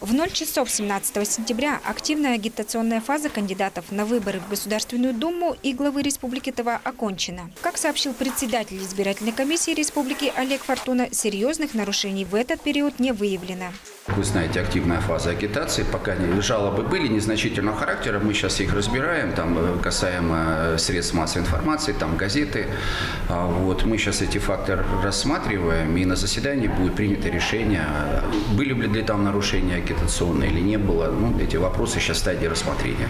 В 0 часов 17 сентября активная агитационная фаза кандидатов на выборы в Государственную Думу и главы Республики Тыва окончена. Как сообщил председатель избирательной комиссии Республики Олег Фортуна, серьезных нарушений в этот период не выявлено. Вы знаете, активная фаза агитации. Пока жалобы были незначительного характера, мы сейчас их разбираем, там касаемо средств массовой информации, там газеты. Мы сейчас эти факты рассматриваем, и на заседании будет принято решение, были ли там нарушения агитационные или не было. Эти вопросы сейчас в стадии рассмотрения.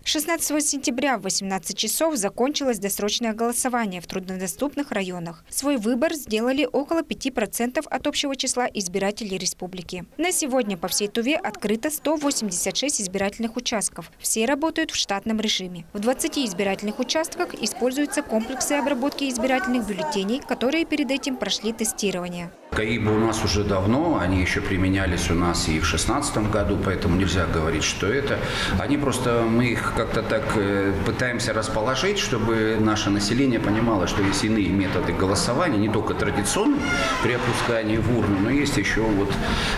16 сентября в 18 часов закончилось досрочное голосование в труднодоступных районах. Свой выбор сделали около 5% от общего числа избирателей республики. На сегодня по всей Туве открыто 186 избирательных участков. Все работают в штатном режиме. В 20 избирательных участках используются комплексы обработки избирательных бюллетеней, которые перед этим прошли тестирование. КАИБы у нас уже давно, они еще применялись у нас и в 2016 году, поэтому нельзя говорить, что это. Мы их как-то так пытаемся расположить, чтобы наше население понимало, что есть иные методы голосования, не только традиционные при опускании в урну, но есть еще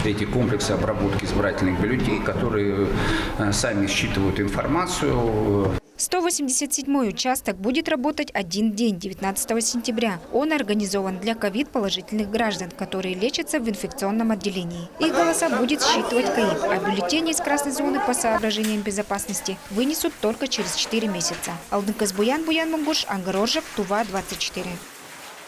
эти комплексы обработки избирательных бюллетеней, которые сами считывают информацию. 187-й участок будет работать один день, 19 сентября. Он организован для ковид-положительных граждан, которые лечатся в инфекционном отделении. Их голоса будет считывать КАИБ, а бюллетени из красной зоны по соображениям безопасности вынесут только через 4 месяца. Алдынкас Буян, Буян Мунгуш, Ангарожев, Тува, 24.